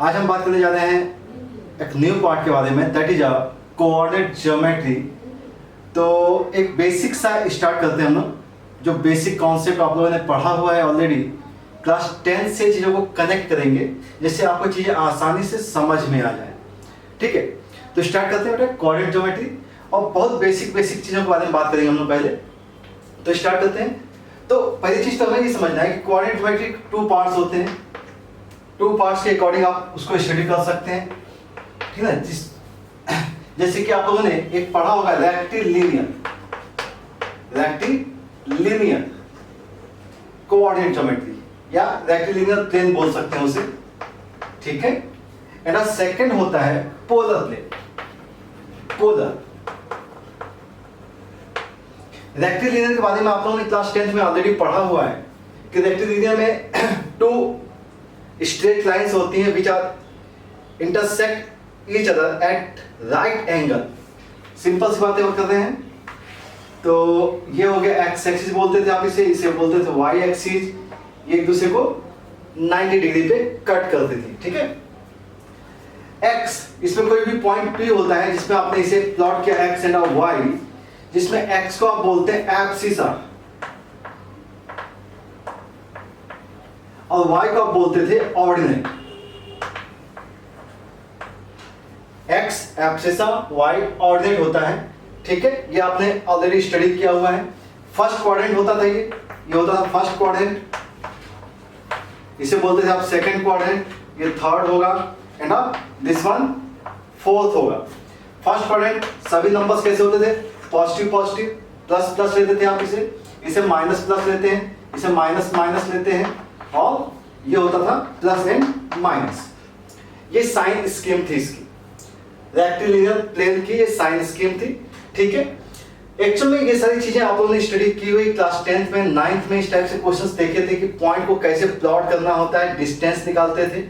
आज हम बात करने जा रहे हैं एक न्यू पार्ट के बारे में, that is a coordinate geometry. तो एक बेसिक सा स्टार्ट करते हैं हम लोग, जो बेसिक कॉन्सेप्ट आप लोगों ने पढ़ा हुआ है ऑलरेडी। क्लास 10 से चीज़ों को कनेक्ट करेंगे जिससे आपको चीज़ें आसानी से समझ में आ जाए। ठीक है, तो स्टार्ट करते हैं बेटा कोऑर्डिनेट ज्योमेट्री, और बहुत बेसिक चीज़ों के बारे में बात करेंगे हम लोग पहले। तो स्टार्ट करते हैं। तो पहली चीज़ तो हमें ये समझना है कि कोऑर्डिनेट ज्योमेट्री 2 पार्ट्स होते हैं। 2 पार्ट्स के अकॉर्डिंग आप उसको स्टडी कर सकते हैं। ठीक है, जैसे कि आप लोगों ने एक पढ़ा होगा रेक्टिलिनियर कोऑर्डिनेट ज्योमेट्री, या रेक्टिलिनियर प्लेन बोल सकते हैं उसे। ठीक है, एंड सेकंड होता है पोलर प्लेन। रेक्टिलिनियर के बारे में आप लोगों ने क्लास 10th में ऑलरेडी पढ़ा हुआ है कि रेक्टिलिनियर में 2 स्ट्रेट लाइंस होती हैं which are intersect each other at right angle. Simple सी बातें कर रहे हैं। तो ये हो गया एक्स एक्सिस बोलते थे आप इसे बोलते थे वाई एक्सिस। ये एक दूसरे को 90 डिग्री पे कट करते थे। ठीक है, एक्स, इसमें कोई भी पॉइंट P होता है जिसमें आपने इसे प्लॉट किया एक्स एंड वाई, जिसमें एक्स को आप बोलते हैं एब्सिसा और वाई को आप बोलते थे ordinate. X abscissa, y ordinate होता है। ठीक है, ये आपने ऑलरेडी स्टडी किया हुआ है। फर्स्ट क्वाड्रेंट होता था, ये होता था फर्स्ट क्वाड्रेंट, इसे बोलते थे आप सेकंड क्वाड्रेंट, ये थर्ड होगा, एंड अब दिस वन फोर्थ होगा। फर्स्ट क्वाड्रेंट सभी नंबर्स कैसे होते थे? पॉजिटिव, प्लस प्लस लेते थे आप इसे माइनस प्लस लेते हैं, इसे माइनस माइनस लेते हैं, और ये होता था प्लस एंड माइनस। ये साइन स्कीम थी इसकी, रेक्टिलिनियर प्लेन की ये साइन स्कीम थी। ठीक है, एक्चुअल में ये सारी चीजें आप लोगों ने स्टडी की हुई क्लास 10th में, 9th में इस टाइप से क्वेश्चंस देखे थे कि पॉइंट को कैसे प्लॉट करना होता है, डिस्टेंस निकालते थे।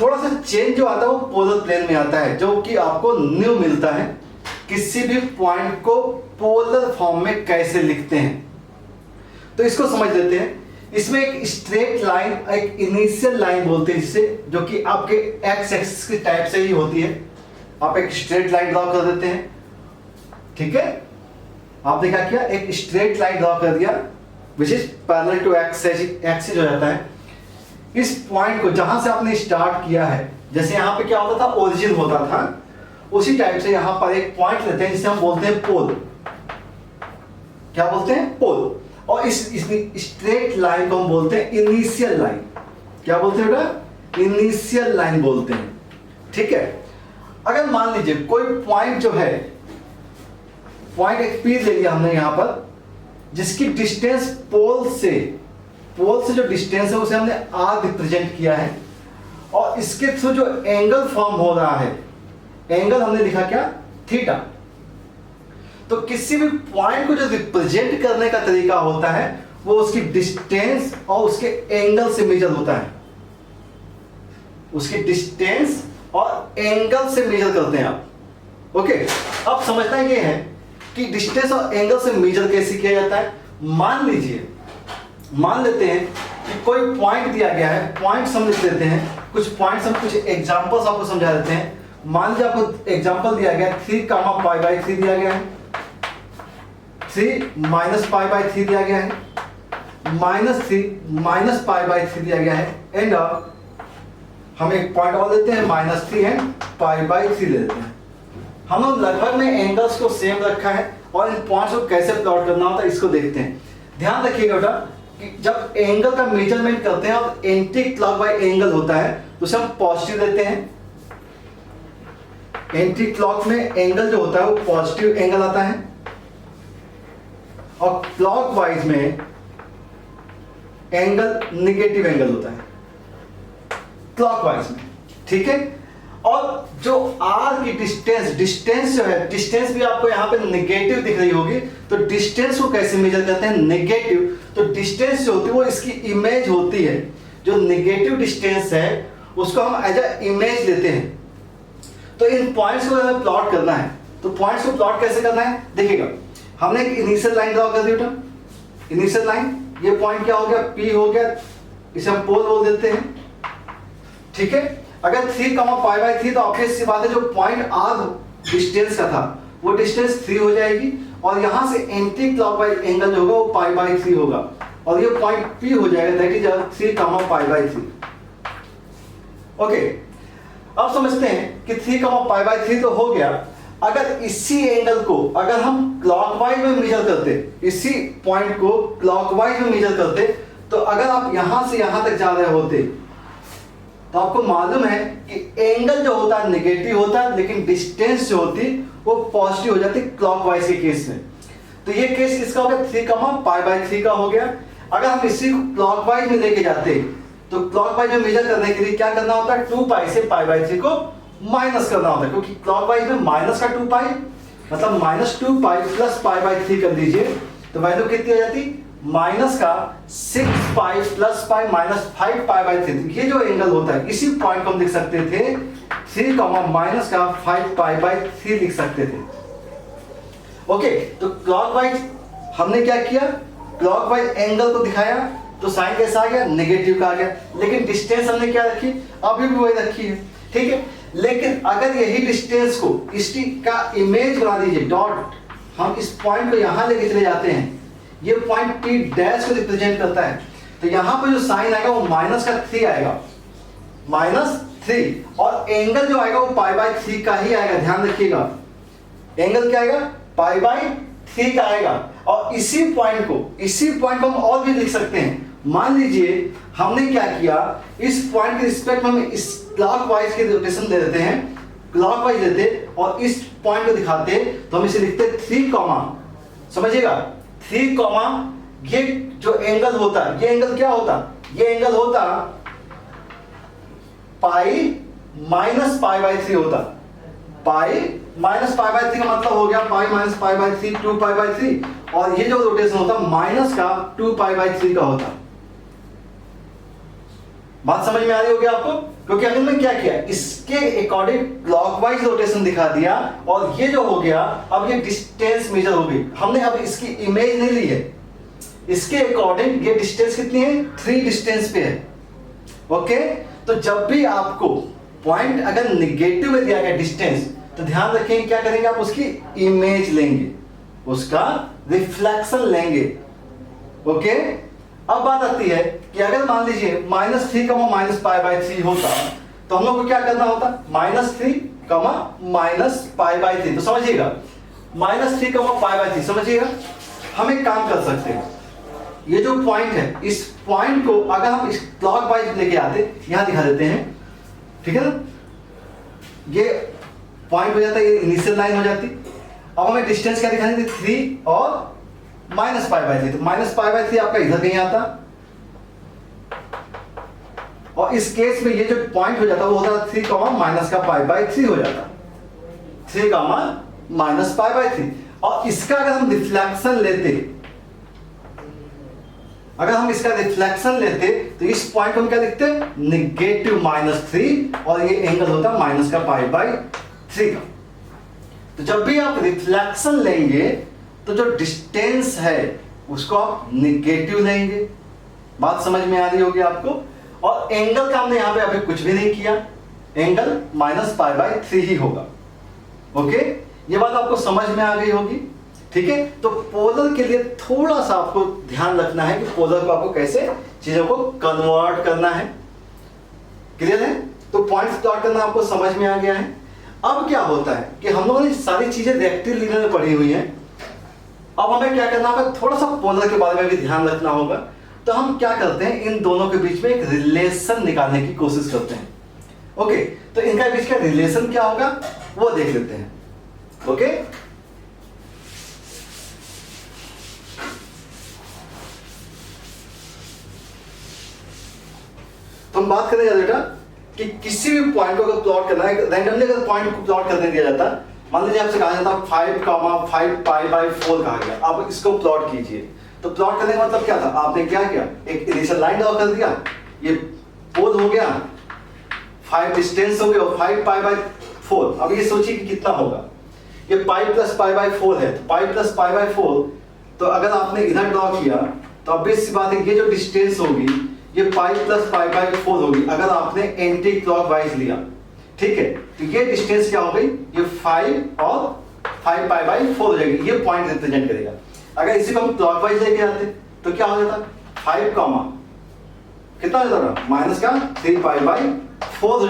थोड़ा सा चेंज जो आता है वो पोलर प्लेन में आता है, जो कि आपको न्यू मिलता है। किसी भी पॉइंट को पोलर फॉर्म में कैसे लिखते हैं, तो इसको समझ लेते हैं। इसमें एक स्ट्रेट लाइन, एक इनिशियल लाइन बोलते हैं जिसे, जो कि आपके एक्स एक्सिस की टाइप से ही होती है। आप एक स्ट्रेट लाइन ड्रॉ कर देते हैं। ठीक है, आपने क्या किया, एक स्ट्रेट लाइन ड्रॉ कर दिया which is parallel to axis हो जाता है। इस पॉइंट को जहां से आपने स्टार्ट किया है, जैसे यहां पे क्या होता था, ओरिजिन होता था, उसी टाइप से यहां पर एक पॉइंट लेते हैं जिसे हम बोलते हैं पोल। क्या बोलते हैं? पोल। और इस स्ट्रेट लाइन को हम बोलते हैं इनिशियल लाइन। क्या बोलते हैं बेटा? इनिशियल लाइन बोलते हैं। ठीक है, अगर मान लीजिए कोई पॉइंट जो है, पॉइंट एक P ले लिया हमने यहां पर, जिसकी डिस्टेंस पोल से जो डिस्टेंस है उसे हमने R रिप्रेजेंट किया है, और इसके थ्रू जो एंगल फॉर्म हो रहा है, एंगल हमने लिखा क्या? थीटा। तो किसी भी पॉइंट को जो रिप्रेजेंट करने का तरीका होता है वो उसकी डिस्टेंस और उसके एंगल से मेजर होता है। उसकी डिस्टेंस और एंगल से मेजर करते हैं आप। ओके, अब समझना ये है कि डिस्टेंस और एंगल से मेजर कैसे किया जाता है। मान लेते हैं कि कोई पॉइंट दिया गया है, पॉइंट्स हम लिख लेते हैं, कुछ पॉइंट्स हम कुछ एग्जांपल्स आपको समझा देते हैं। मान लीजिए आपको एग्जांपल दिया गया 3, दिया गया है, 3 -π/3 दिया गया है, -3 -π/3 दिया गया है, एंड हम एक पॉइंट और लेते हैं -3 एंड π/3 ले लेते हैं। हम लोग लगभग में एंगल्स को सेम रखा है, और इन पॉइंट्स को कैसे प्लॉट करना होता है इसको देखते हैं। ध्यान रखिएगा बेटा कि जब एंगल का मेजरमेंट करते हैं और एंटी क्लॉकवाइज एंगल होता है तो उसे हम पॉजिटिव लेते हैं। एंटी क्लॉक में एंगल जो होता है वो पॉजिटिव एंगल आता है, और क्लॉकवाइज में एंगल नेगेटिव एंगल होता है, क्लॉकवाइज में। ठीक है, और जो R की डिस्टेंस जो है, डिस्टेंस भी आपको यहां पे नेगेटिव दिख रही होगी, तो डिस्टेंस को कैसे मेजर करते हैं? नेगेटिव। तो डिस्टेंस जो होती है वो इसकी इमेज होती है। जो नेगेटिव डिस्टेंस है उसको हम एज अ इमेज लेते हैं। तो इन पॉइंट्स को हमें प्लॉट करना है, तो पॉइंट्स को प्लॉट कैसे करना है देखिएगा। हमने एक इनिशियल लाइन ड्रॉ कर दी बेटा, इनिशियल लाइन, ये पॉइंट क्या हो गया? P हो गया, इसे हम पोल बोल देते हैं। ठीक है। अगर 3 पाई बाई 3 तो ऑब्वियस सी बात है जो पॉइंट आर डिस्टेंस का था वो डिस्टेंस 3 हो जाएगी और यहां से एंटी क्लॉकवाइज एंगल जो होगा वो पाई बाई 3 होगा और ये पॉइंट पी हो जाएगा, that is 3 pi by 3। Okay, अब समझते हैं कि 3 पाई बाई 3 तो हो गया। अगर इसी एंगल को अगर हम क्लॉकवाइज में मेजर करते, इसी पॉइंट को क्लॉकवाइज में मेजर करते, तो अगर आप यहां से यहां तक जा रहे होते तो आपको मालूम है कि एंगल जो होता है नेगेटिव होता है लेकिन डिस्टेंस जो होती वो पॉजिटिव हो जाती क्लॉकवाइज के केस में। तो ये केस किसका हो गया? 3 पाई बाई 3 का हो गया। अगर हम इसी को क्लॉकवाइज में लेके जाते तो क्लॉकवाइज में मेजर करने के लिए क्या करना होता है? 2 पाई से पाई बाई 3 को माइनस करना होता है, क्योंकि क्लॉकवाइज में माइनस का 2 पाई मतलब -2 पाई प्लस पाई बाई 3 कर दीजिए तो वैल्यू कितनी हो जाती? माइनस का 6 pi plus pi -5 pi by 3। ये जो एंगल होता है इसी पॉइंट को हम लिख सकते थे 3 माइनस का 5 पाई बाई 3 लिख सकते थे। ओके, तो क्लॉकवाइज हमने क्या किया? क्लॉकवाइज एंगल को दिखाया तो साइन कैसा आ गया? नेगेटिव का आ गया। लेकिन डिस्टेंस हमने क्या रखी? अभी भी वही रखी है, ठीक है। लेकिन अगर यही डिस्टेंस को इसकी का इमेज बना दीजिए, डॉट, हम इस पॉइंट को यहां लेके चले जाते हैं, ये पॉइंट P डैश को रिप्रेजेंट करता है, तो यहां पर जो साइन आएगा वो माइनस का 3 आएगा, -3, और एंगल जो आएगा वो पाई बाई 3 का ही आएगा। ध्यान रखिएगा, एंगल क्या आएगा? पाई बाई 3 का आएगा। और इसी पॉइंट को हम और भी लिख सकते हैं। मान लीजिए हमने क्या किया, इस पॉइंट के रिस्पेक्ट में हम इस क्लॉकवाइज की रोटेशन दे देते हैं, क्लॉकवाइज देते और इस पॉइंट को दिखाते तो हम इसे लिखते 3 समझिएगा 3 ये जो एंगल होता है, ये एंगल क्या होता? ये एंगल होता पाई माइनस पाई बाई 3 होता। पाई माइनस पाई बाई 3 का मतलब हो गया pi minus pi by 3 2 pi by 3, और ये जो रोटेशन होता माइनस का 2 पाई बाई 3 का होता। बात समझ में आ रही होगी आपको? क्योंकि अगर मैं क्या किया, इसके अकॉर्डिंग क्लॉकवाइज रोटेशन दिखा दिया और ये जो हो गया अब ये डिस्टेंस मेजर हो गई। हमने अब इसकी इमेज नहीं ली है, इसके अकॉर्डिंग ये डिस्टेंस कितनी है? 3 डिस्टेंस पे है। ओके, तो जब भी आपको पॉइंट अगर निगेटिव में दिया गया डिस्टेंस तो ध्यान रखेंगे क्या करेंगे आप? उसकी इमेज लेंगे, उसका रिफ्लेक्शन लेंगे। ओके, अब बात आती है कि अगर मान लीजिए -3 माइनस पाई बाई 3 होता तो हम लोग को क्या करना होता? -3 माइनस पाई बाई 3। तो समझिएगा -3 पाई बाई 3, समझिएगा हम एक काम कर सकते हैं, ये जो पॉइंट है इस पॉइंट को अगर हम इस क्लॉकवाइज लेके आते, यहां दिखा देते हैं, ठीक है ना, ये पॉइंट हो जाता है, ये इनिशियल लाइन हो जाती। अब हमें डिस्टेंस क्या दिखानी थी? 3 और माइनस पाई बाई 3, तो माइनस पाई बाई 3 आपका इधर कहीं आता और इस केस में ये जो पॉइंट हो जाता वो होता 3 माइनस का पाई बाई 3 हो जाता, 3 माइनस पाई बाई 3। और इसका अगर हम रिफ्लेक्शन लेते, तो इस पॉइंट को हम क्या लिखते हैं? नेगेटिव -3, और ये एंगल होता माइनस का पाई बाई 3 का। तो जब भी आप रिफ्लेक्शन लेंगे तो जो डिस्टेंस है उसको आप नेगेटिव लेंगे। बात समझ में आ रही होगी आपको? और एंगल का हमने यहां पे अभी कुछ भी नहीं किया, एंगल -पाई बाई 3 ही होगा। ओके, ये बात आपको समझ में आ गई होगी, ठीक है। तो पोलर के लिए थोड़ा सा आपको ध्यान रखना है कि पोलर को आपको कैसे चीजों को कन्वर्ट करना है। क्लियर है? तो पॉइंट्स प्लॉट करना आपको समझ में आ गया है। अब क्या होता है कि हम लोगों ने सारी चीजें रेक्टेंगल लीनियर में पढ़ी हुई हैं, अब हमें क्या करना होगा? थोड़ा सा पोलर के बारे में भी ध्यान रखना होगा। तो हम क्या करते हैं, इन दोनों के बीच में एक रिलेशन निकालने की कोशिश करते हैं। ओके, तो इनका बीच का रिलेशन क्या होगा वो देख लेते हैं। ओके, तो हम बात करेंगे बेटा कि किसी भी पॉइंट को अगर प्लॉट करना है, रैंडमली अगर पॉइंट को प्लॉट करने दिया जाता, मान लीजिए आपसे कहा जाता 5 पाई बाई 4 कहा गया, आप इसको प्लॉट कीजिए। तो प्लॉट करने का मतलब क्या था? आपने क्या किया? एक इनिशियल लाइन ड्रॉ कर दिया, ये पोल हो गया, 5 डिस्टेंस हो गया और 5 पाई बाई 4। अब ये सोचिए कि कितना होगा, ये पाई प्लस पाई बाई 4 है, तो पाई प्लस पाई बाई 4। तो अगर आपने इधर ड्रॉ किया तो ऑब्वियस सी बात है ये जो डिस्टेंस होगी ये पाई प्लस पाई बाई 4 होगी अगर आपने एंटी क्लॉकवाइज लिया, ठीक है। तो ये डिस्टेंस क्या हो गई, ये 5 और 5 पाई बाई 4 हो जाएगी, ये पॉइंट रिप्रेजेंट करेगा। अगर इसी को हम क्लॉकवाइज लेके आते तो क्या हो जाता, 5 कॉमा कितना हो जाता, माइनस का 3 पाई बाई 4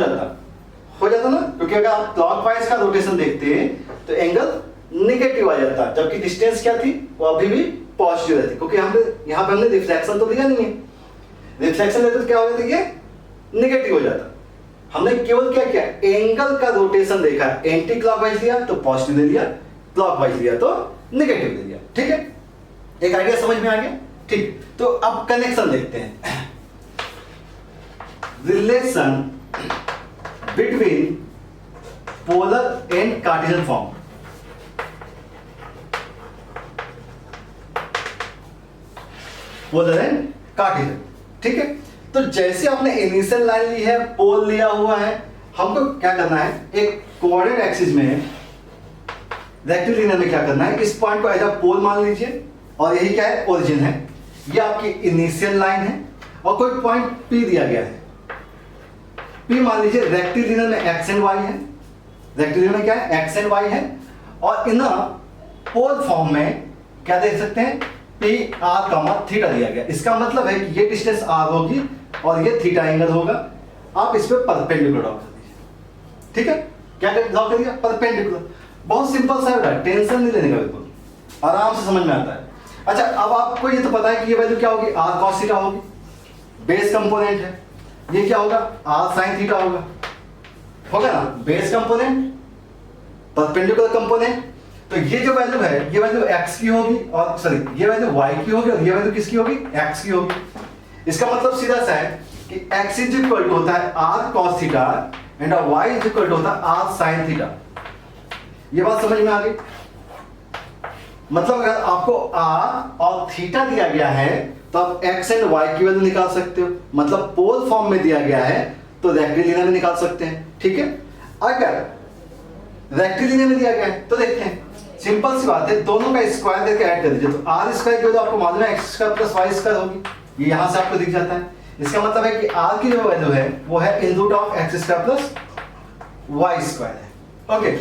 हो जाता ना, क्योंकि अगर आप क्लॉकवाइज का रोटेशन देखते हैं तो एंगल नेगेटिव आ जाता, जबकि डिस्टेंस क्या थी, वो अभी भी पॉजिटिव रहती, क्योंकि यहाँ पे हमने रिफ्लेक्शन तो लिया नहीं है। रिफ्लेक्शन लेते तो क्या हो जाता, ये नेगेटिव हो जाता। हमने केवल क्या किया, एंगल का रोटेशन देखा, एंटी क्लॉकवाइज लिया तो पॉजिटिव ले लिया, क्लॉकवाइज लिया तो नेगेटिव ले लिया, ठीक है। एक आइडिया समझ में आ गया, ठीक। तो अब कनेक्शन देखते हैं, relation between polar and Cartesian form. Polar and Cartesian, ठीक है। तो जैसे आपने इनिशियल लाइन ली है, पोल लिया हुआ है, हमको क्या करना है, एक कोऑर्डिनेट एक्सिस में रेक्टिलिनियर में क्या करना है, इस पॉइंट को एज अ पोल मान लीजिए, और यही क्या है, ओरिजिन है, ये आपकी इनिशियल लाइन है, और कोई पॉइंट P दिया गया है, P मान लीजिए रेक्टिलिनियर में एक्स एंड वाई है, रेक्टिलिनियर में क्या है, एक्स एंड वाई है, और इन पोल फॉर्म में क्या देख सकते हैं, P R कॉमा थीटा दिया गया। इसका मतलब है कि ये डिस्टेंस R होगी और ये थीटा एंगल होगा। आप इस पे परपेंडिकुलर ड्रॉ कर दीजिए, ठीक है। क्या ड्रॉ कर दिया, परपेंडिकुलर। बहुत सिंपल सा है, टेंशन नहीं लेने का, बिल्कुल आराम से समझ में आता है। अच्छा, अब आपको ये तो पता है कि ये वैल्यू क्या होगी, R cos थीटा होगी, बेस कंपोनेंट है। ये क्या होगा, R sin थीटा होगा ना, बेस कंपोनेंट परपेंडिकुलर कंपोनेंट। तो ये जो वैल्यू है, ये वैल्यू x की होगी, और सॉरी ये वैल्यू y की होगी, और ये वैल्यू किसकी होगी, x की होगी। इसका मतलब सीधा सा है कि x इज इक्वल टू होता है R cos theta and y is equal to होता है R sin थीटा। ये बात समझ में आ गई। मतलब अगर आपको R और थीटा दिया गया है तो आप x एंड y की वैल्यू निकाल सकते हो, मतलब पोल फॉर्म में दिया गया है तो रेक्टिलिनियर में निकाल सकते हैं, ठीक है। अगर रेक्टिलिनियर में दिया गया है तो देखते हैं, सिंपल सी बात है, दोनों का स्क्वायर करके ऐड कर दीजिए, तो आर स्क्वायर की वैल्यू आपको मालूम है x square plus y square होगी, ये यहां से आपको दिख जाता है। इसका मतलब है कि आर की जो वैल्यू है वो है in root of x square plus y square है, ओके।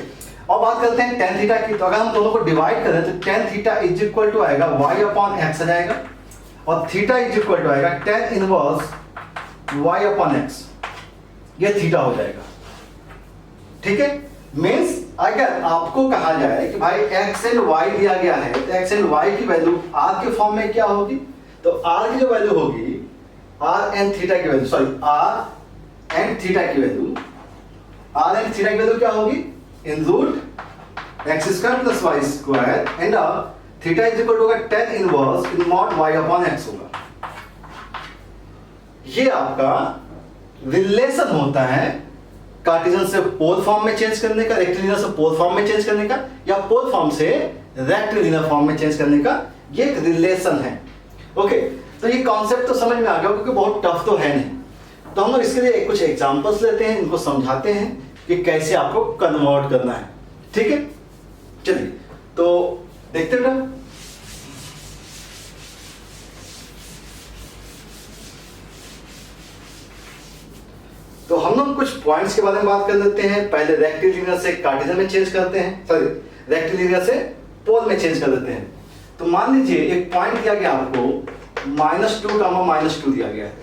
और बात करते हैं टेन थीटा की, तो अगर हम दोनों को डिवाइड करें तो tan theta is equal to आएगा वाई अपॉन एक्स आ जाएगा, और थीटा इज इक्वल टू आएगा tan inverse y upon x, ये थीटा हो जाएगा, ठीक है। मीन्स अगर आपको कहा जाए कि भाई x एंड y दिया गया है, तो x एंड y की वैल्यू r के फॉर्म में क्या होगी, तो r की जो वैल्यू होगी, r एंड थीटा की value, sorry r and theta की वैल्यू, r एंड थीटा की वैल्यू क्या होगी, in root x square plus y square and theta is equal to होगा tan inverse in mod y upon x होगा। ये आपका relation होता है कार्टेशियन से पोल फॉर्म में चेंज करने का, रेक्टिलिनियर से पोल फॉर्म में चेंज करने का, या पोल फॉर्म से रेक्टिलिनियर फॉर्म में चेंज करने का, ये एक रिलेशन है, ओके। तो ये कॉन्सेप्ट तो समझ में आ गया, क्योंकि बहुत टफ तो है नहीं। तो हम लोग इसके लिए कुछ एग्जांपल्स लेते हैं, इनको समझाते हैं कि कैसे आपको कन्वर्ट करना है, ठीक है। चलिए तो देखते हैं। तो हम लोग कुछ पॉइंट्स के बारे में बात कर लेते हैं। पहले रेक्टिलिनियर से कार्टेशियन में चेंज करते हैं, सॉरी रेक्टिलिनियर से पोल में चेंज कर लेते हैं। तो मान लीजिए एक पॉइंट दिया गया आपको -2 -2 दिया गया है,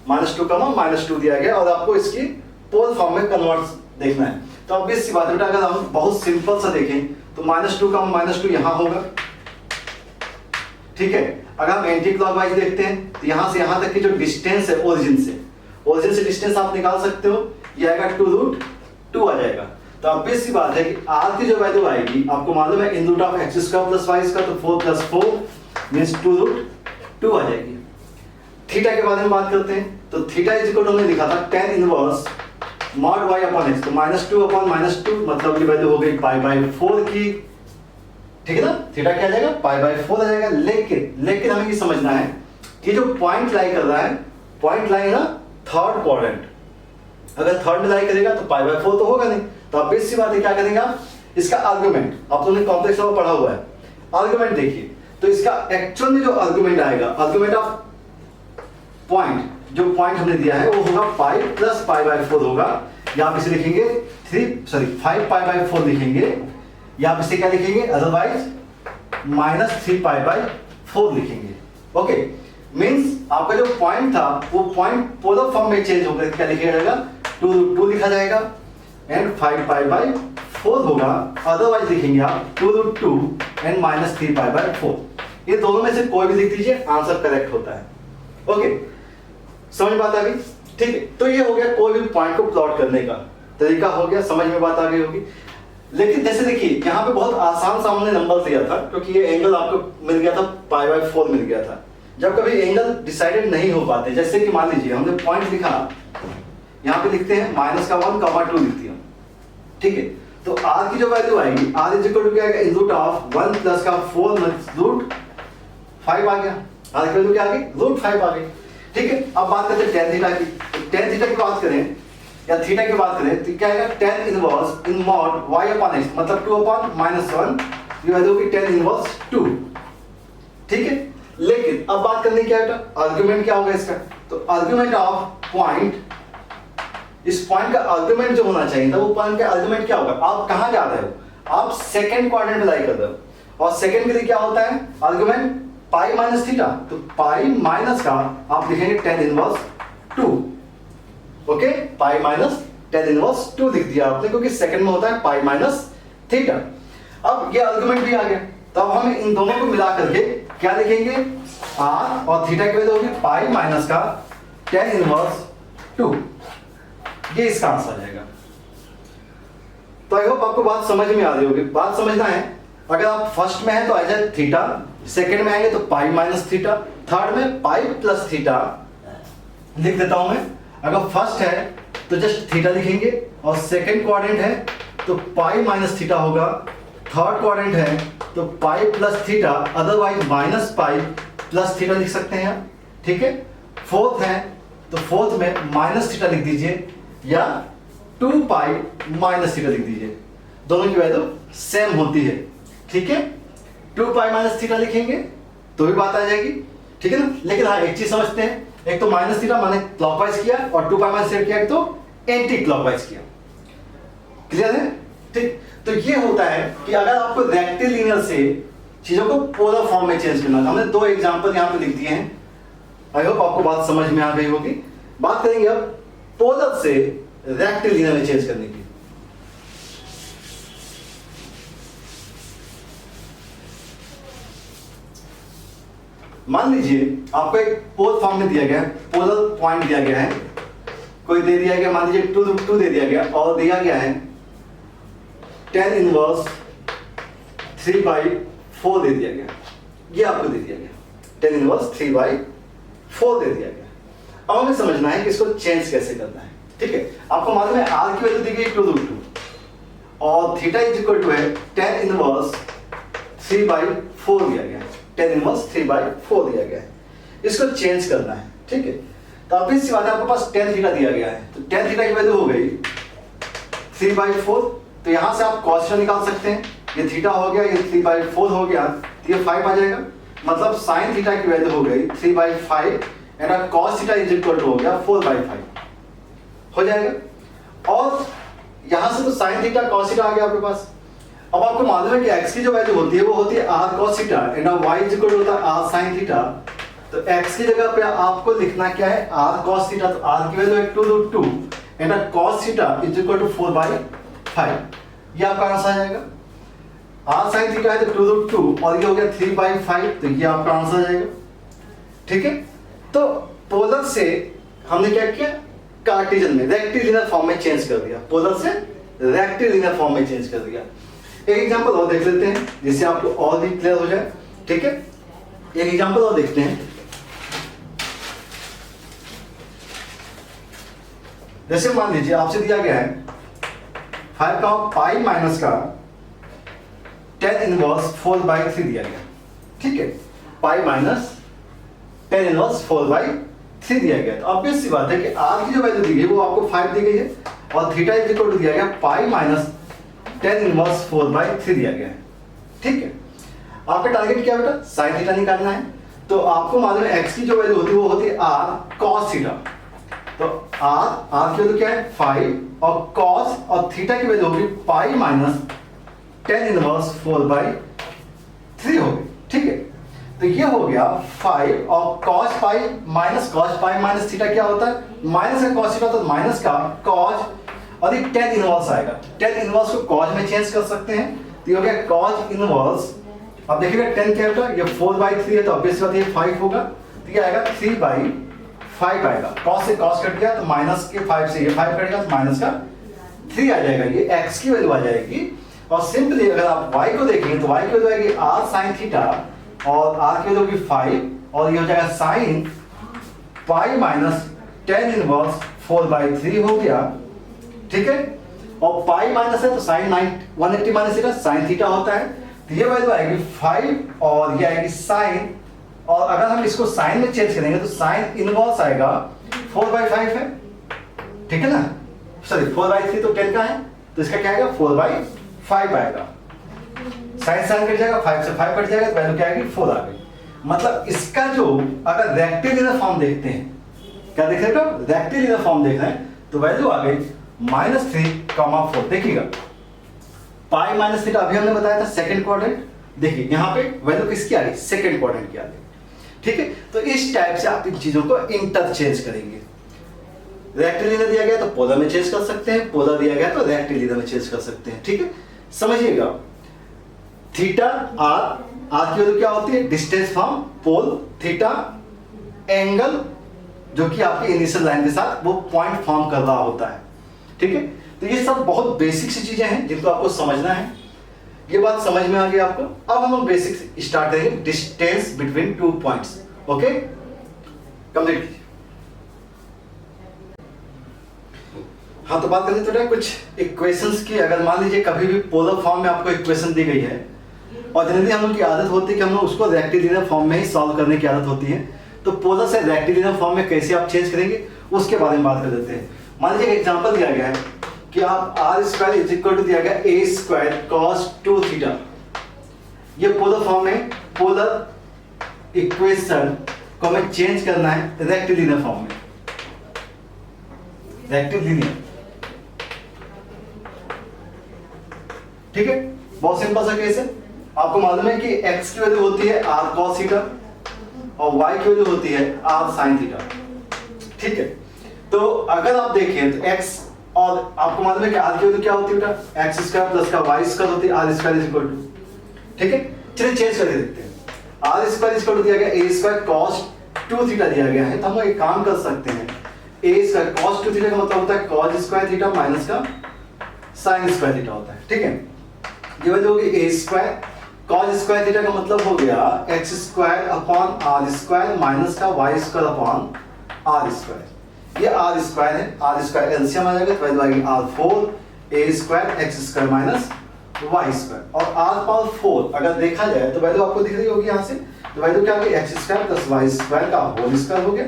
-2 दिया गया, और आपको इसकी पोल फॉर्म में कन्वर्ट देखना है। तो अब इस बात बेटा, अगर हम बहुत सिंपल सा देखें तो -2 यहां होगा, ठीक है। अगर हम एंटी क्लॉकवाइज देखते हैं तो यहां से यहां तक की जो डिस्टेंस है ओरिजिन से डिस्टेंस आप निकाल सकते हो, ये आएगा 2√2 आ जाएगा। तो अब सी बात है कि r की जो वैल्यू आएगी, आपको मालूम है in root of x square plus y square, तो 4 + 4 मींस 2√2 आ जाएगी। थीटा के बारे में बात करते हैं, तो थीटा इज इक्वल टू हमने लिखा था tan inverse mod y upon x, तो -2/-2 मतलब ये वैल्यू हो गई π/4 की, ठीक है ना। थीटा क्या आ जाएगा, π/4 आ जाएगा। लेकिन हमें ये समझना है कि जो पॉइंट लाई कर रहा है, पॉइंट लाई ना थर्ड क्वाड्रेंट, अगर थर्ड में लाई करेगा तो π/4 तो होगा नहीं। तो आप बेसिक बात है, क्या करेंगे आप, इसका आर्गुमेंट, आप लोगों ने कॉम्प्लेक्स नंबर पढ़ा हुआ है, आर्गुमेंट देखिए। तो इसका एक्चुअल में जो आर्गुमेंट आएगा, आर्गुमेंट ऑफ पॉइंट जो पॉइंट हमने दिया है वो होगा पाई प्लस पाई बाय 4 होगा, या आप इसे लिखेंगे 5 पाई बाय 4 लिखेंगे, या आप इसे क्या लिखेंगे अदरवाइज -3 पाई बाय 4 लिखेंगे। ओके, मींस आपका जो पॉइंट था वो पॉइंट पोलर फॉर्म में चेंज होकर क्या लिखा जाएगा 2 लिखा जाएगा, एंड 5 पाई बाय 4 होगा, अदरवाइज लिखेंगे आप 2√2 एंड -3 पाई बाय 4। ये दोनों में से कोई भी लिख दीजिए, आंसर करेक्ट होता है। ओके, समझ में बात आ गई? ठीक है, तो ये हो गया कोई भी पॉइंट को प्लॉट करने का तरीका हो गया, समझ में बात आ गई होगी। लेकिन जैसे देखिए यहाँ पे बहुत आसान सा हमने नंबर दिया था, क्योंकि ये एंगल आपको मिल गया था पाई बाय 4 मिल गया था। जब कभी एंगल डिसाइडेड नहीं हो पाते, जैसे कि मान लीजिए हमने पॉइंट लिखा, यहाँ पे लिखते हैं -1, 2 लिखती है, ठीक है, तो r की जो वैल्यू आएगी r इज इक्वल टू क्या आएगा √1 प्लस का 4 √5 आ गया, r की वैल्यू क्या आ गई √5 आ गई। ठीक है, अब बात करते हैं tan थीटा की। tan थीटा की बात करें या थीटा की बात करें तो क्या आएगा tan inverse in mod y upon x, मतलब 2 अपॉन -1, ये वैल्यू होगी tan इनवर्स 2। ठीक है, लेकिन अब बात करनी क्या है, आर्गुमेंट क्या होगा इसका, तो आर्गुमेंट ऑफ पॉइंट, इस पॉइंट का आर्गुमेंट जो होना चाहिए था वो पॉइंट का आर्गुमेंट क्या होगा, आप कहां जा रहे हो, आप सेकंड क्वाड्रेंट में लाई कर रहे हो, और सेकंड के लिए क्या होता है आर्गुमेंट पाई माइनस थीटा, तो पाई माइनस का आप लिखेंगे tan inverse 2। Okay, pi minus tan inverse 2 लिख दिया आपने, क्योंकि सेकंड में होता है पाई माइनस थीटा। अब ये आर्गुमेंट भी आ गया, तो अब हम इन दोनों को मिला करके क्या लिखेंगे, r और थीटा की वैल्यू होगी पाई माइनस का tan इनवर्स 2, ये इसका आंसर आ जाएगा। तो आई होप आपको बात समझ में आ रही होगी। बात समझना है, अगर आप फर्स्ट में हैं तो आ जाए थीटा, सेकंड में आएंगे तो पाई माइनस थीटा, थर्ड में पाई प्लस थीटा लिख देता हूं मैं। अगर फर्स्ट है तो जस्ट थीटा लिखेंगे, और सेकंड क्वाड्रेंट है तो पाई माइनस थीटा होगा, थर्ड क्वाड्रेंट है तो pi plus theta, otherwise minus pi plus theta लिख सकते हैं आप। ठीक है, फोर्थ है तो फोर्थ में माइनस थीटा लिख दीजिए, या 2 पाई माइनस थीटा लिख दीजिए, दोनों की वैल्यू सेम होती है। ठीक है, 2 पाई माइनस थीटा लिखेंगे तो भी बात आ जाएगी, ठीक है ना। लेकिन हाँ एक चीज समझते हैं, एक तो माइनस थीटा माने क्लॉकवाइज किया, और 2 पाई माइनस थीटा किया तो एंटी क्लॉकवाइज किया। क्लियर है? ठीक, तो ये होता है कि अगर आपको रेक्टिलिनियर से चीजों को पोलर फॉर्म में चेंज करना, हमने 2 एग्जांपल यहाँ पे लिख दिए हैं, आई होप आपको बात समझ में आ गई होगी। बात करेंगे अब पोलर से रेक्टिलिनियर में चेंज करने की। मान लीजिए आपको एक पोलर फॉर्म में दिया गया है, पोलर पॉइंट दिया गया है, कोई दे दिया गया, मान लीजिए 2 दे दिया गया, और दिया गया है tan इनवर्स 3/4 दे दिया गया, ये आपको दे दिया गया tan इनवर्स 3/4 दे दिया गया। अब हमें समझना है कि इसको चेंज कैसे करना है। ठीक है, आपको मालूम है r की वैल्यू दी गई 2√2, और थीटा इज इक्वल टू है tan इनवर्स 3/4 दिया गया है, tan इनवर्स 3/4 दिया गया है, इसको चेंज करना है। ठीक है, तो अब इसी बात है, आपके पास tan थीटा दिया गया है, तो tan थीटा की वैल्यू हो गई 3/4, तो यहां से आप cos थीटा निकाल सकते हैं, ये थीटा हो गया, ये 3/4 हो गया, तो ये 5 आ जाएगा, मतलब sin थीटा की वैल्यू हो गई 3/5, and cos theta is equal to हो गया 4/5 हो जाएगा। और यहां से तो sin थीटा cos थीटा आ गया आपके पास। अब आपको मालूम है कि x की जो वैल्यू होती है वो होती है r cos theta, and y is equal to होता है r sin थीटा, तो x की जगह पे आपको लिखना क्या है r cos थीटा, तो r की वैल्यू है 2√2, and cos theta is equal to 4/5, ये आपका आंसर आ जाएगा। r sin थीटा है तो 2√2, और ये हो गया 3/5, तो ये आपका आंसर आ जाएगा। ठीक है, तो पोलर से हमने क्या किया, कार्टेशियन में रेक्टिलिनियर फॉर्म में चेंज कर दिया, पोलर से रेक्टिलिनियर फॉर्म में चेंज कर दिया। एक एग्जांपल और देख लेते हैं जिससे आपको और भी क्लियर हो जाए। ठीक है, एक एग्जांपल और देखते हैं। जैसे मान लीजिए आपसे दिया गया है 5 का पाई माइनस का tan इनवर्स 4/3 दिया गया। ठीक है, पाई माइनस tan इनवर्स 4/3 दिया गया, तो ऑब्वियस सी बात है कि r की जो वैल्यू दी गई वो आपको 5 दी गई है, और थीटा इज इक्वल टू दिया गया पाई माइनस tan इनवर्स 4/3 दिया गया है। ठीक है, आपका टारगेट क्या बेटा, sin थीटा निकालना है, तो आपको मालूम है x की जो वैल्यू होती है वो होती है r cos थीटा। तो r की वैल्यू क्या है 5 और cos और थीटा की वैल्यू होगी पाई माइनस tan इनवर्स 4/3 होगी, ठीक है। तो ये हो गया 5 और cos पाई माइनस थीटा क्या होता है, माइनस का cos थीटा तो माइनस का cos और ये tan इनवर्स आएगा। tan इनवर्स को cos में चेंज कर सकते हैं, तो ये हो गया cos इनवर्स। अब देखिएगा 10 क्या होगा, ये 4/3 है तो ऑब्वियस बात ये 5 होगा, तो ये आएगा 3/5 आएगा। cos से cos कट गया तो माइनस के 5 से ये 5 कटेगा तो माइनस का 3 आ जाएगा, ये x की वैल्यू आ जाएगी। और सिंपली अगर आप y को देखेंगे तो y की वैल्यू आएगी r sin थीटा और r की वैल्यू होगी 5 और ये हो जाएगा sin pi minus tan inverse 4/3 हो गया, ठीक है। और पाई माइनस है तो sin 180 minus theta sin theta होता है, तो ये वैल्यू आएगी 5 और ये आएगी sin, और अगर हम इसको sin में चेंज करेंगे तो sin इनवर्स आएगा 4/5 है, ठीक है ना, सॉरी 4/3 तो 10 का है तो इसका क्या आएगा 4/5 आएगा। sin कट जाएगा, 5 से 5 कट जाएगा तो वैल्यू क्या आएगी 4 आ गई। मतलब इसका जो अगर रेक्टिलिनियर फॉर्म देखते हैं, क्या देख रहे हो, रेक्टिलिनियर फॉर्म देख रहे हैं तो वैल्यू आ गई -3,4। देखिएगा पाई माइनस थीटा अभी हमने बताया था सेकंड क्वाड्रेंट, देखिए यहाँ पे वैल्यू किसकी आ गई, सेकंड क्वाड्रेंट की आ गई, ठीक है। तो इस टाइप से आप इन चीजों को इंटरचेंज करेंगे। रेक्टिलिनियर दिया गया तो पोलर में चेंज कर सकते हैं, पोलर दिया गया तो रेक्टिलिनियर में चेंज कर सकते हैं, ठीक है। समझिएगा थीटा आर की वैल्यू क्या होती है, distance from pole, theta angle जो कि आपकी इनिशियल लाइन के साथ वो पॉइंट फॉर्म कर रहा होता है, ठीक है। तो ये सब बहुत बेसिक सी चीजें हैं जिनको आपको समझना है। ये बात समझ में आ गई आपको। अब हम बेसिक स्टार्ट करेंगे, distance between 2 points, okay complete कीजिए। हाँ तो बात करें थोड़ा कुछ इक्वेशंस की। अगर मान लीजिए कभी भी पोलर फॉर्म में आपको इक्वेशन दी गई है और जनरली हम लोग की आदत होती है कि हम लोग उसको रेक्टिलिनियर फॉर्म में ही सॉल्व करने की आदत होती है, तो पोलर से रेक्टिलिनियर फॉर्म में कैसे आप चेंज करेंगे उसके बारे में बात कर देते हैं। मान लीजिए एग्जांपल दिया गया है कि आप r² दिया गया a² cos 2 थीटा, ये पोलर फॉर्म में पोलर इक्वेशन को हमें चेंज करना है रेक्टिलिनियर फॉर्म में, रेक्टिलिनियर, ठीक है। बहुत सिंपल सा केस है। आपको मालूम है कि x की वैल्यू होती है r cos थीटा और y की वैल्यू होती है r sin थीटा, ठीक है। तो अगर आप देखें तो x और आपको मालूम है कि r की वैल्यू क्या होती है बेटा, x² प्लस का y² होती है r² इज इक्वल टू, ठीक है। चलिए चेंज करके देखते हैं। r² इक्वल टू दिया गया a² cos 2 थीटा दिया गया है, तो हम एक काम कर सकते हैं, a² cos 2 थीटा का मतलब होता है cos² थीटा माइनस का sin² थीटा होता है, ठीक है। ये वैल्यू होगी a² cos² थीटा का मतलब हो गया x² अपॉन r² माइनस का y² अपॉन r²। ये r² है, r² एलसीएम आ जाएगा तो वैल्यू आएगी r4 a² x² minus y²। और r पावर 4 अगर देखा जाए तो वैल्यू आपको दिख रही होगी यहाँ से, तो वैल्यू क्या होगी x² प्लस y² का होल स्क्वायर हो गया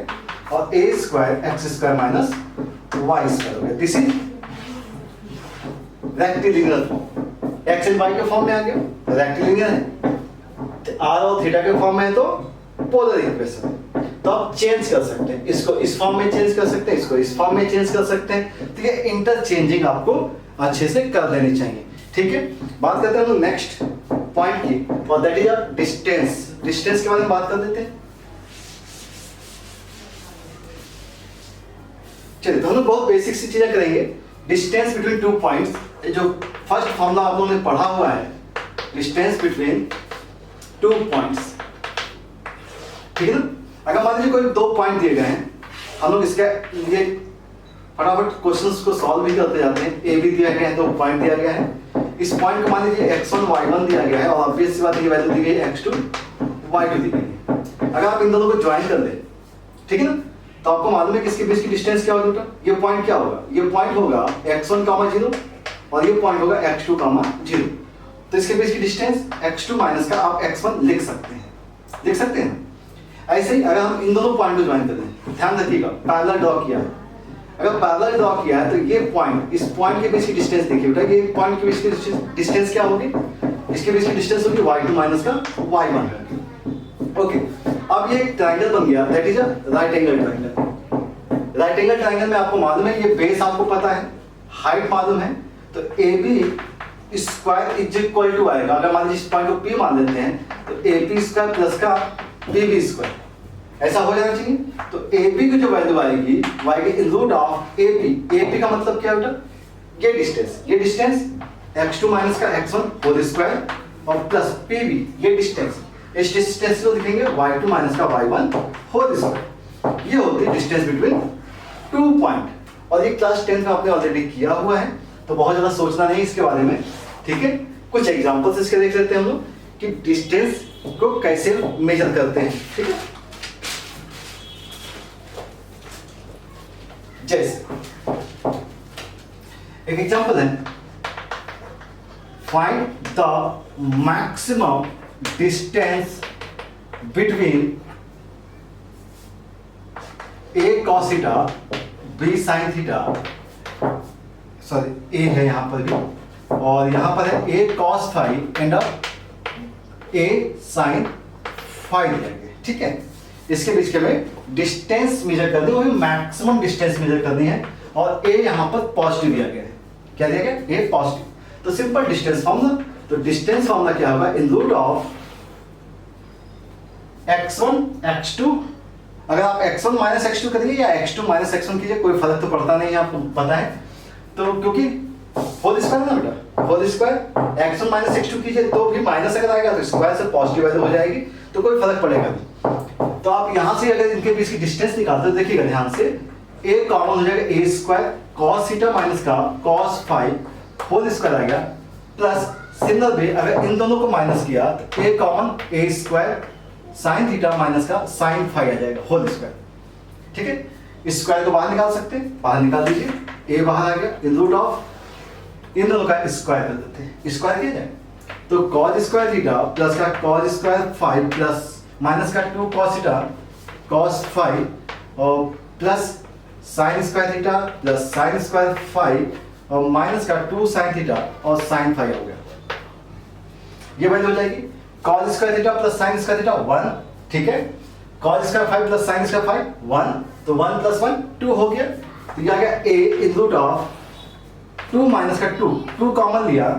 और a² x² माइनस y² हो गया। This is rectilinear form, x and y के फॉर्म में आ गया, रेक्टिलिनियर है। r और थीटा के फॉर्म में है तो पोलर इक्वेशन है, तो आप चेंज कर सकते हैं, इसको इस फॉर्म में चेंज कर सकते हैं, इसको इस फॉर्म में चेंज कर सकते हैं। तो ये इंटरचेंजिंग आपको अच्छे से कर लेनी चाहिए, ठीक है। बात करते हैं नेक्स्ट पॉइंट की और दैट इज डिस्टेंस। डिस्टेंस के बारे में बात कर देते हैं। चलिए तो हम लोग बहुत बेसिक सी चीजें करेंगे। डिस्टेंस बिटवीन 2 पॉइंट्स, जो फर्स्ट फॉर्मूला आप लोगों ने पढ़ा हुआ है, डिस्टेंस बिटवीन 2 पॉइंट्स, ठीक है ना। अगर मान लीजिए कोई 2 पॉइंट दिए गए हैं, हम लोग इसका ये फटाफट क्वेश्चंस को सॉल्व भी करते जाते हैं। ए भी दिया गया है, 2 पॉइंट दिया गया है, इस पॉइंट को मान लीजिए x1 y1 दिया गया है और ऑब्वियस सी बात है वैल्यू दी गई है x2 y2 दी गई है। अगर आप इन दोनों को ज्वाइन कर दें, ठीक है ना, तो आपको मालूम है कि इसके बीच की डिस्टेंस क्या होगा, ये पॉइंट क्या होगा, ये पॉइंट होगा x1, 0 और ये पॉइंट होगा x2, 0। तो इसके बीच की डिस्टेंस x2 माइनस का आप x1 लिख सकते हैं, लिख सकते हैं। ऐसे ही अगर हम इन दोनों पॉइंट को ज्वाइन कर दें, ध्यान रखिएगा पैरेलल ड्रॉ किया है, अगर पैरेलल ड्रॉ किया है तो ये पॉइंट इस पॉइंट के बीच की डिस्टेंस देखिए बेटा, ये पॉइंट के बीच की डिस्टेंस क्या होगी, इसके बीच की डिस्टेंस होगी y2 माइनस का y1। ओके, अब ये ट्राइंगल बन गया, that is a right angle triangle. Right angle triangle में आपको मालूम है, ये बेस आपको पता है, हाइट मालूम है, तो A B square is equal to आएगा। अगर मान लीजिए इस पॉइंट को पी मान लेते हैं तो ए पी स्क्वायर प्लस का पी बी स्क्वायर, ऐसा हो जाना चाहिए। तो ए बी की जो वैल्यू आएगी वो आएगी in root of A P. A P का मतलब क्या बेटा, ये डिस्टेंस x2 माइनस का x1 होल स्क्वायर और प्लस पी बी, ये डिस्टेंस, इस डिस्टेंस को लिखेंगे y2 माइनस का y1 होल स्क्वायर। ये होती है डिस्टेंस बिटवीन 2 पॉइंट। और ये क्लास 10 में आपने ऑलरेडी किया हुआ है, तो बहुत ज्यादा सोचना नहीं इसके बारे में, ठीक है। कुछ एग्जांपल्स इसके देख लेते हैं हम लोग कि डिस्टेंस को कैसे मेजर करते हैं, ठीक है। जैसे एक एग्जांपल है, find the maximum distance between a cos theta b sin theta, sorry a है यहां पर भी, और यहां पर है a cos five and a sin five दिया, ठीक है। इसके बीच के में डिस्टेंस मेजर करनी है, वो भी मैक्सिमम डिस्टेंस मेजर करनी है, और a यहां पर पॉजिटिव दिया गया है। क्या दिया गया, a पॉजिटिव। तो सिंपल डिस्टेंस फॉर्मूला, तो डिस्टेंस फॉर्मूला क्या होगा, इन रूट ऑफ x1 x2। अगर आप x1 माइनस x2 करिए या x2 माइनस x1 कीजिए, कोई फर्क तो पड़ता नहीं है, आपको पता है। तो क्योंकि होल स्क्वायर ना बेटा, whole square x1 minus x2 कीजिए तो भी माइनस अगर आएगा तो स्क्वायर से पॉजिटिव वैल्यू हो जाएगी, तो कोई फर्क पड़ेगा नहीं। तो आप यहां से अगर इनके बीच की डिस्टेंस निकालते हो, देखिएगा ध्यान से, a कॉमन हो जाएगा a square cos theta minus का cos फाइव होल स्क्वायर आ गया, प्लस सिमिलर वे अगर इन दोनों को माइनस किया तो a common a square sin theta minus का sin फाइव आ जाएगा होल स्क्वायर, ठीक है। इस स्क्वायर को बाहर निकाल सकते हैं, बाहर निकाल दीजिए, a बाहर आ गया, इन रूट ऑफ इन दोनों का स्क्वायर कर देते हैं, स्क्वायर किया जाए तो cos स्क्वायर थीटा प्लस का cos square five plus minus का 2 cos थीटा cos फाइव और plus sin square theta plus sin square five और माइनस का 2 sin थीटा और sin फाइव हो गया। ये वैल्यू हो जाएगी cos square theta plus sin square theta 1, ठीक है। cos square five plus sin square five 1, तो 1 प्लस 1 2 हो गया। तो ये आ गया a in root of 2 minus का 2 कॉमन लिया,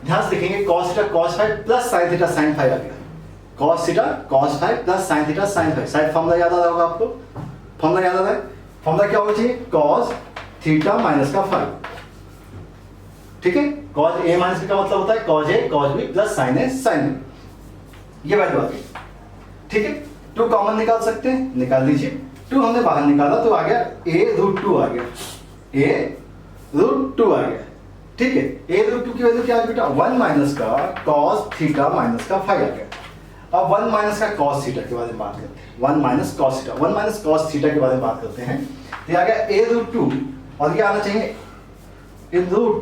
ध्यान से देखेंगे cos theta cos five plus sin theta sin five आ गया, cos theta cos five plus sin theta sin five. शायद फॉर्मूला याद आ रहा होगा आपको, फॉर्मूला याद आ रहा है, फॉर्मूला क्या होना चाहिए, cos थीटा माइनस का 5, ठीक है। cos a माइनस का मतलब होता है cos a cos b plus sin a sin b, ये वैल्यू आ गई, ठीक है। 2 कॉमन निकाल सकते हैं, निकाल लीजिए, 2 हमने बाहर निकाला तो आ गया a रूट 2 आ गया, a रूट 2 आ गया, ठीक है। a रूट 2 की वैल्यू क्या आ गई बेटा, 1 माइनस का cos थीटा माइनस का 5 आ गया। अब 1 माइनस का cos थीटा के बारे में बात करते हैं, 1 minus cos theta, 1 minus cos theta के बारे में बात करते हैं। तो ये आ गया a रूट 2 और ये आना चाहिए in root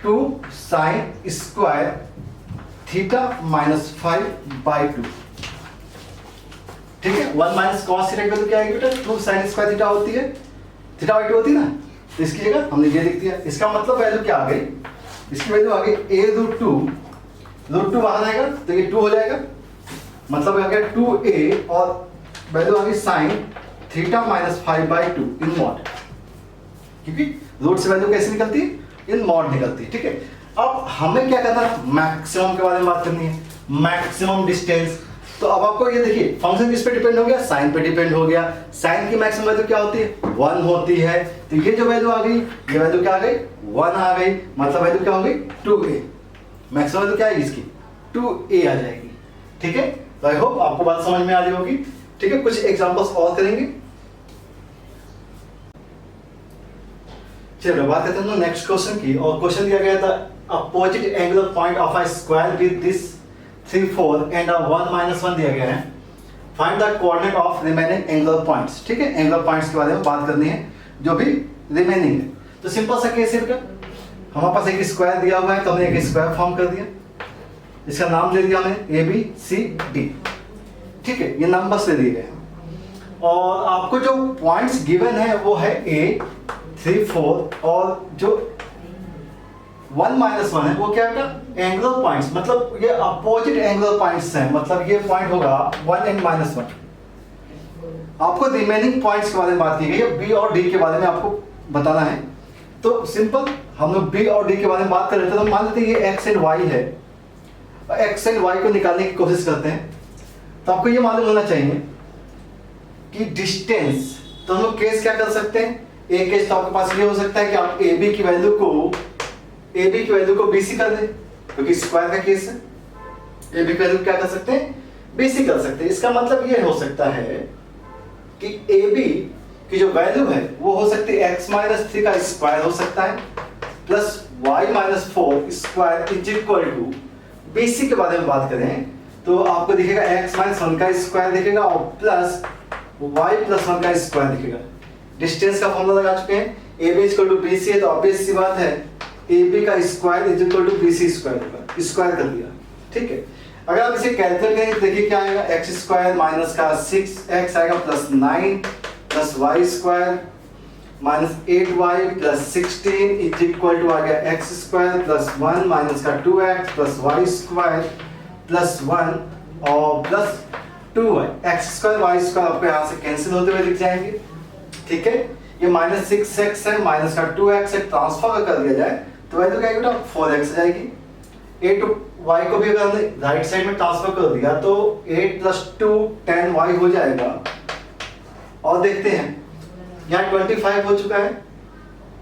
2 sin square theta minus 5/2, ठीक है। 1 माइनस cos थीटा की वैल्यू क्या आएगी बेटा, 2 sin स्क्वायर थीटा होती है, थीटा बाई 2 होती है ना, तो इसकी जगह हमने ये लिख दिया। इसका मतलब वैल्यू क्या आ गई, इसकी वैल्यू आ गई a रूट 2 बाहर आएगा तो ये 2 हो जाएगा, मतलब आ गया 2a और वैल्यू आ गई sin थीटा माइनस 5/2 इन मॉड, क्योंकि रूट से वैल्यू कैसे निकलती है, इन मॉड निकलती है, ठीक है। अब हमें क्या करना है, मैक्सिमम के बारे में बात करनी है, मैक्सिमम डिस्टेंस। तो अब आपको ये देखिए फंक्शन किस पे डिपेंड हो गया, साइन पे डिपेंड हो गया। साइन की मैक्सिमम वैल्यू क्या होती है, 1 होती है, तो ये जो वैल्यू आ गई, ये वैल्यू क्या आ गई, 1 आ गई, मतलब वैल्यू क्या हो गई 2a। मैक्सिमम वैल्यू क्या है इसकी, 2a आ जाएगी, ठीक है। तो आई होप आपको बात समझ में आ रही होगी, ठीक है। कुछ एग्जांपल्स और करेंगे, चलिए बात करते हैं नेक्स्ट क्वेश्चन की। और क्वेश्चन दिया गया था opposite angular point of a square with this 3 4 and 1 -1 दिया गया है। Find the coordinate of remaining angular points, ठीक है। एंगुलर पॉइंट्स के बारे में बात करनी है जो भी रिमेनिंग है। तो सिंपल सा केस है बेटा, हमारे पास एक स्क्वायर दिया हुआ है तो हमने एक स्क्वायर फॉर्म कर दिया, इसका नाम ले दिया हमने ABCD, ठीक है। ये नंबर्स ले दिए गए और आपको जो पॉइंट्स गिवन है वो है A 3 4 और जो 1 - 1 है वो क्या बेटा एंगुलर पॉइंट्स, मतलब ये अपोजिट एंगुलर पॉइंट्स हैं, मतलब ये पॉइंट होगा 1 and -1। आपको रिमेनिंग पॉइंट्स के बारे में बात की गई है, बी और डी के बारे में आपको बताना है। तो सिंपल हम लोग बी और डी के बारे में बात कर रहे थे, तो मान लेते हैं ये एक्स एंड वाई है, एक्स एंड वाई को निकालने की कोशिश करते हैं। तो आपको ये मालूम होना चाहिए कि डिस्टेंस, तो हम लोग केस क्या कर सकते हैं, एक केस तो आपके पास ये हो सकता है कि आप ए बी की वैल्यू को BC कर दें, क्योंकि स्क्वायर का केस है। ए बी की वैल्यू क्या कर सकते हैं, BC कर सकते हैं। इसका मतलब ये हो सकता है कि ए बी की जो वैल्यू है वो हो सकती है x - 3 का स्क्वायर हो सकता है plus y - 4 square is equal to BC के बारे में बात करें तो आपको दिखेगा x - 1 का स्क्वायर दिखेगा और प्लस y + 1 का स्क्वायर दिखेगा। डिस्टेंस का फॉर्मूला लगा चुके हैं, AB = BC है, तो ऑब्वियस सी बात है AB का square is equal to BC square होगा, स्क्वायर कर दिया। ठीक है, अगर आप इसे कैलकुलेट करें तो देखिए क्या आएगा, x² माइनस का 6x आएगा plus 9 plus y² minus 8y plus 16 is equal to आ गया x² प्लस 1 माइनस का 2x प्लस y² प्लस 1 और प्लस 2y। x² y² आपको यहाँ से कैंसिल होते हुए दिख जाएंगे। ठीक है, ये माइनस 6x है माइनस का 2x से ट्रांसफर कर दिया जाए तो वैल्यू क्या आएगी, 4x आ जाएगी। 8y को भी अगर हमने राइट साइड में ट्रांसफर कर दिया तो 8 + 2 10y हो जाएगा। और देखते हैं यहाँ 25 हो चुका है।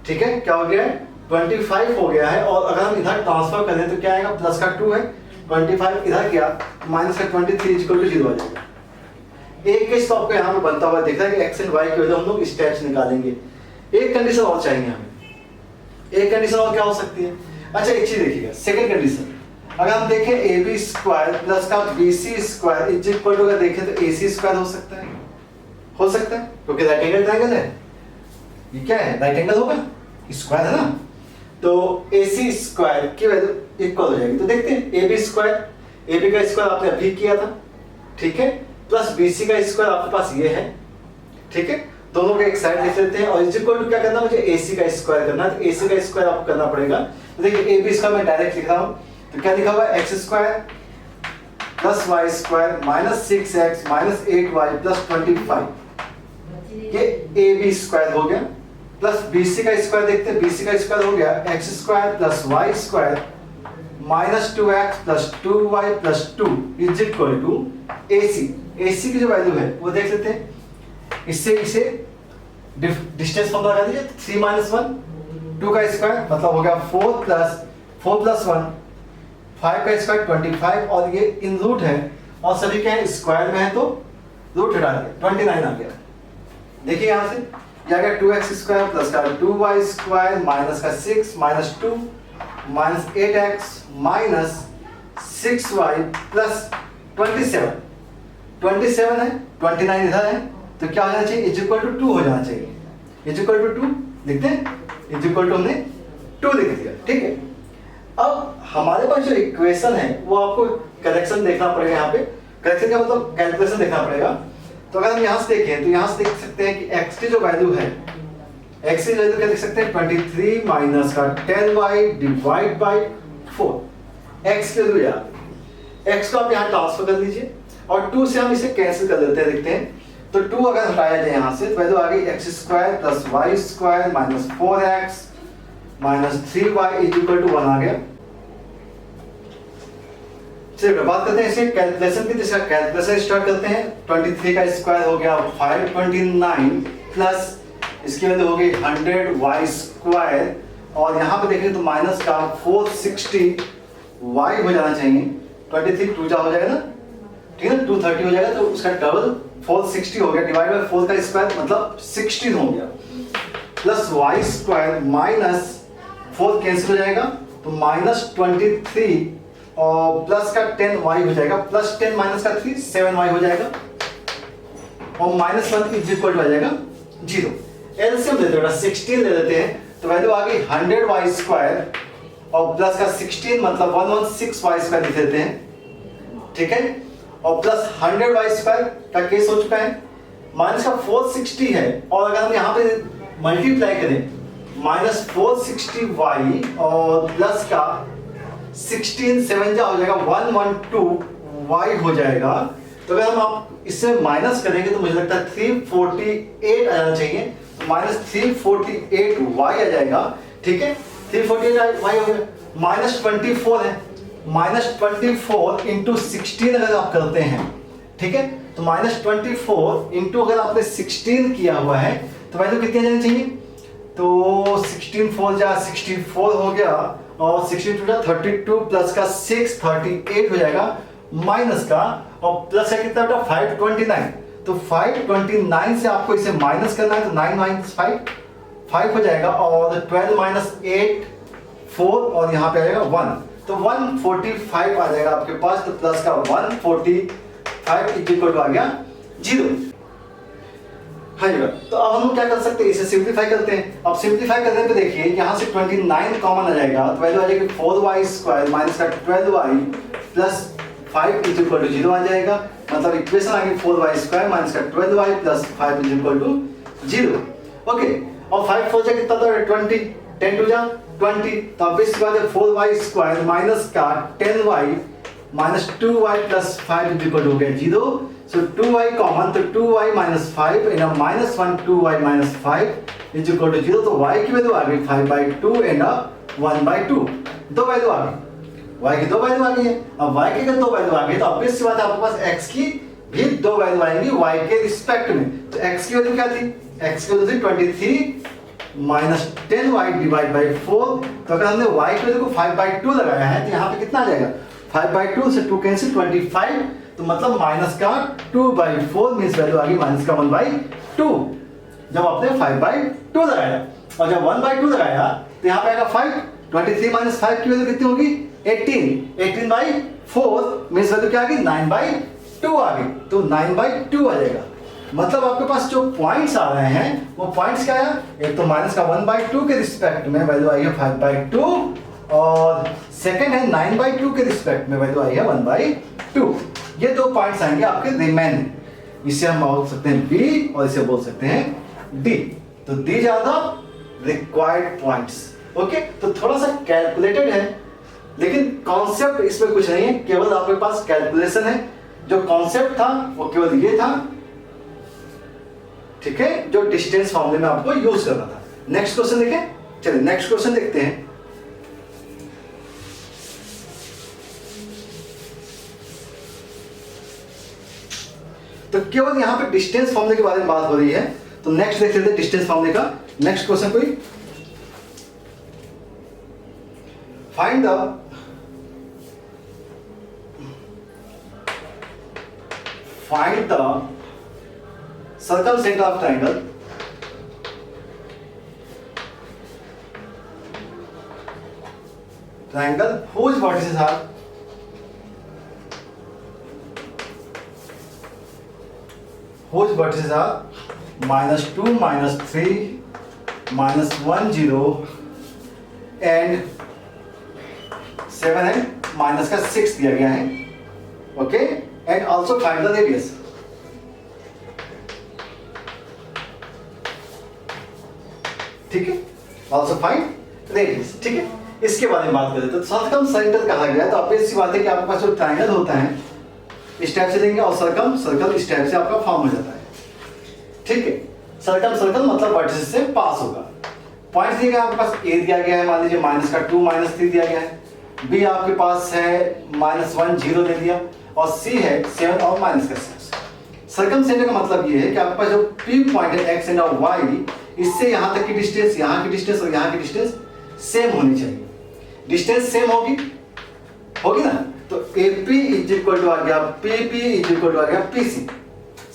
ठीक है, क्या हो गया है, 25 हो गया है। और अगर हम इधर ट्रांसफर करें तो क्या आएगा, प्लस का 2 है, 25 इधर गया माइनस का 23 = 0 आ जाएगा। एक केस तो आपको यहाँ पे बनता हुआ दिख रहा है कि x and y की वजह हम लोग स्टेप्स निकालेंगे। एक कंडीशन और चाहिए हमें, एक कंडीशन और क्या हो सकती है। अच्छा एक चीज देखिएगा, सेकंड कंडीशन अगर हम देखें AB² प्लस का BC² इज इक्वल टू, अगर देखें तो AC² हो सकता है, हो सकता है क्योंकि राइट एंगल ट्रायंगल है। ये क्या है, राइट एंगल होगा, स्क्वायर है ना, तो AC² की वैल्यू इक्वल हो जाएगी। तो देखते हैं AB² AB का स्क्वायर आपने अभी किया था, ठीक है, प्लस BC का स्क्वायर आपके पास ये है। ठीक है, दोनों को एक साइड लिख लेते हैं और इज इक्वल टू क्या करना, मुझे AC का स्क्वायर करना है, तो AC का स्क्वायर आपको करना पड़ेगा। तो देखिए AB² मैं डायरेक्ट लिख रहा हूं, तो क्या लिखा हुआ है, x² plus y² minus 6x minus 8y plus 25, ये AB² हो गया। प्लस BC का स्क्वायर देखते हैं, BC का स्क्वायर हो गया x² plus y² minus 2x plus 2y plus 2 is equal to AC की जो वैल्यू है वो देख लेते हैं। इससे इसे डिस्टेंस फॉर्मूला लगा दीजिए, 3 - 1 2 का स्क्वायर मतलब हो गया 4 + 1 5 का स्क्वायर 25 और ये इन रूट है और सभी क्या है स्क्वायर में है तो रूट हटा दिया 29 आ गया। देखिए यहाँ से क्या गया 2x² प्लस का 2y² माइनस का 6 minus 2 minus 8x minus 6y plus 27 है, 29 इधर है तो क्या हो जाना चाहिए, इज इक्वल टू 2 हो जाना चाहिए। इज इक्वल टू 2 लिखते हैं, इज इक्वल टू हमने 2 लिख दिया। ठीक है, अब हमारे पास जो इक्वेशन है वो आपको करेक्शन देखना पड़ेगा, यहाँ पे करेक्शन का मतलब कैलकुलेशन देखना पड़ेगा। तो अगर हम यहाँ से देखें तो यहाँ से देख सकते हैं कि x की जो वैल्यू है, x की वैल्यू क्या देख सकते हैं 23 माइनस का 10y डिवाइड बाय 4, x की वैल्यू याद, x को आप यहाँ ट्रांसफर कर लीजिए और 2 से हम इसे कैंसिल कर देते हैं। देखते हैं तो 2 अगर हटाया जाए यहाँ से तो वैल्यू आ गई x² plus y² minus 4x minus 3y is equal to 1 आ गया। चलिए बात करते हैं इसे कैलकुलेशन की, जिसका कैलकुलेशन स्टार्ट करते हैं। 23 का स्क्वायर हो गया 529 प्लस इसकी वैल्यू हो गई 100y² और यहाँ पे देखें तो माइनस का 460y हो जाना चाहिए। 23 2 जा हो जाएगा ना, ठीक है, 230 हो जाएगा तो उसका डबल 460 हो गया, डिवाइड बाय 4 का स्क्वायर मतलब 16 हो गया, प्लस y² माइनस 4 कैंसिल हो जाएगा तो माइनस 23 और प्लस का 10y हो जाएगा, प्लस 10 माइनस का 3 7y हो जाएगा और माइनस 1 इज इक्वल टू आ जाएगा 0। एलसीएम लेते हैं 16 ले लेते हैं तो वैल्यू आ गई 100y² और प्लस का 16 मतलब 116y² लिख देते हैं। ठीक है, और प्लस 100y² का केस हो चुका है, माइनस का 460 है और अगर हम यहाँ पे मल्टीप्लाई करें माइनस 460y और प्लस का 16 7 जा हो जाएगा 112y हो जाएगा। तो अगर हम आप इससे माइनस करेंगे तो मुझे लगता है 348 आ जाना चाहिए, तो माइनस 348y आ जाएगा। ठीक है, 348y हो गया। माइनस 24 है, माइनस 24 इंटू 16 अगर आप करते हैं, ठीक है, तो माइनस 24 इंटू अगर आपने 16 किया हुआ है तो वैल्यू कितनी आ जानी चाहिए? तो 16 4 जा 64 हो गया और 62 जा 32 प्लस का 6 38 हो जाएगा, माइनस का और प्लस का कितना बेटा 529। तो 529 से आपको इसे माइनस करना है, तो 9 माइनस 5 हो जाएगा और 12 माइनस 8 4 और यहाँ पे आ जाएगा 1, तो 145 आ जाएगा आपके पास। तो प्लस का 145 इक्वल टू आ गया 0। हाँ जी, तो अब हम क्या कर सकते हैं, इसे सिंपलीफाई करते हैं। अब सिंपलीफाई करने पे देखिए यहाँ से 29 कॉमन आ जाएगा, तो वैल्यू आ जाएगी 4y स्क्वायर माइनस का 12y plus 5 is equal to 0 आ जाएगा। मतलब इक्वेशन आ गई 4y स्क्वायर माइनस का 12y plus 5 is equal to 0। Okay, और 5 4 जा कितना था 20, 10 2 जा 20, तो अब इस बात 4y स्क्वायर माइनस का 10y minus 2y plus 5 is equal to हो गया 0। सो 2y कॉमन, तो 2y minus 5 and minus 1 2y minus 5 is equal to 0। तो y की वैल्यू आ गई 5/2 एंड 1/2, दो वैल्यू आ गई, y की दो वैल्यू आ गई है। अब y की अगर दो वैल्यू आ गई तो ऑब्वियस सी बात है आपके पास x की भी दो वैल्यू आएंगी y के रिस्पेक्ट में। तो x की वैल्यू क्या थी? x की वैल्यू थी 23 माइनस 10y डिवाइड बाई 4। तो अगर हमने y की वैल्यू को 5/2 लगाया है तो यहाँ पे कितना आ जाएगा 5/2 से 2 कैंसिल 25, तो मतलब माइनस का 2/4 मींस वैल्यू आ गई माइनस का 1/2 जब आपने 5/2 लगाया। और जब 1/2 लगाया तो यहाँ पे आएगा 5, 23 माइनस 5 की वैल्यू कितनी होगी 18, 18/4 मींस वैल्यू क्या आ गई 9/2 आ गई, तो 9/2 आ जाएगा। मतलब आपके पास जो पॉइंट्स आ रहे हैं वो पॉइंट्स क्या है, एक तो माइनस का 1/2 के रिस्पेक्ट में वैल्यू आई है 5/2 और सेकंड है 9/2 के रिस्पेक्ट में वैल्यू आई है 1/2। ये दो पॉइंट्स आएंगे आपके रिमेनिंग। इसे हम बोल सकते हैं बी और इसे बोल सकते हैं डी। तो these are the required points. Okay, तो थोड़ा सा कैलकुलेटेड है लेकिन कॉन्सेप्ट इसमें कुछ नहीं है, केवल आपके पास कैलकुलेशन है। जो कॉन्सेप्ट था वो केवल ये था, ठीक है, जो डिस्टेंस फॉर्मूले में आपको यूज करना था। नेक्स्ट क्वेश्चन देखें, चलिए नेक्स्ट क्वेश्चन देखते हैं। तो केवल यहां पे डिस्टेंस फॉर्मूले के बारे में बात हो रही है, तो नेक्स्ट देख लेते हैं डिस्टेंस फॉर्मूले का। नेक्स्ट क्वेश्चन कोई find the circumcenter of triangle whose vertices are -2 -3 -1 0 and 7 and minus का 6 दिया गया है। Okay, and also find the radius. ठीक है, ऑल्सो फाइंड रेडियस। ठीक है, इसके बारे में बात करें तो सर्कमसेंटर कहा गया, तो ऑब्वियस सी बात है कि आपके पास जो ट्रायंगल होता है इस टाइप से देंगे और सर्कल इस टाइप से आपका फॉर्म हो जाता है। ठीक है, सर्कल मतलब वर्टिसेस से पास होगा। पॉइंट्स दिए गए आपके पास, ए दिया गया है मान लीजिए माइनस का 2 -3 दिया गया है, बी आपके पास है -1 0 दे दिया और सी है 7 और माइनस का 6। सर्कमसेंटर का मतलब ये है कि आपके पास जो पी पॉइंट है एक्स एंड वाई, इससे यहां तक की डिस्टेंस, यहां की डिस्टेंस और यहां की डिस्टेंस सेम होनी चाहिए। डिस्टेंस सेम होगी ना, तो AP इज इक्वल टू आ गया PP इज इक्वल टू आ गया PC।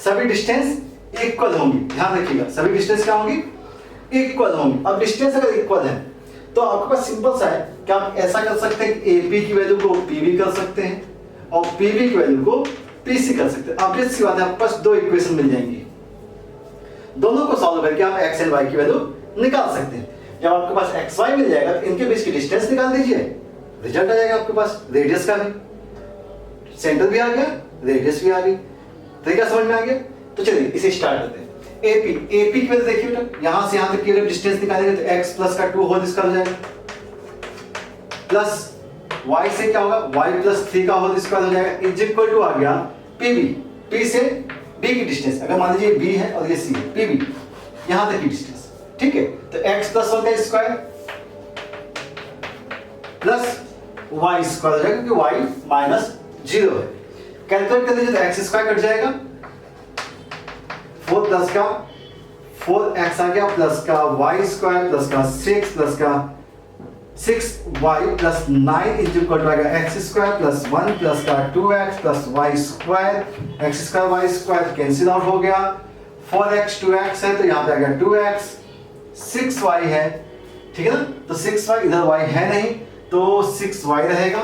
सभी डिस्टेंस इक्वल होंगी, ध्यान रखिएगा, सभी डिस्टेंस क्या होंगी इक्वल होंगी। अब डिस्टेंस अगर इक्वल है तो आपके पास सिंपल सा है कि आप ऐसा कर सकते हैं कि AP की वैल्यू को PB कर सकते हैं और PB की वैल्यू को PC कर सकते हैं। अब सी बात है, आपके पास दो इक्वेशन मिल जाएंगी, दोनों को सॉल्व करके आप x एंड y की वैल्यू निकाल सकते हैं। जब आपके पास xy मिल जाएगा तो इनके बीच की डिस्टेंस निकाल दीजिए, रिजल्ट आ जाएगा आपके पास रेडियस का भी, सेंटर भी आ गया, रेडियस भी आ गई। तरीका समझ में आ गया? तो चलिए इसे स्टार्ट करते हैं। एपी एपी की वजह देखिए बेटा, यहां से यहां तक की अगर डिस्टेंस निकालेंगे तो x प्लस का 2 होल स्क्वायर हो जाएगा, प्लस y से क्या होगा y प्लस 3 का होल स्क्वायर हो जाएगा, इज इक्वल टू आ गया pb, p से b की डिस्टेंस, अगर मान लीजिए b है और ये c है, pb यहां तक की डिस्टेंस, ठीक है। तो x प्लस 1 का स्क्वायर प्लस y स्क्वायर हो जाएगा क्योंकि y माइनस 0 है। कैलकुलेट कर लीजिए तो x स्क्वायर कट जाएगा, 4 प्लस का 4x आ गया प्लस का y स्क्वायर प्लस का 6 प्लस का 6y plus 9 is equal to आएगा x स्क्वायर प्लस 1 प्लस का 2x plus y square, x square y square cancel out हो गया, 4x 2x है तो यहाँ पे आ गया 2x, 6y है, ठीक है ना, तो 6y इधर y है नहीं तो 6y रहेगा,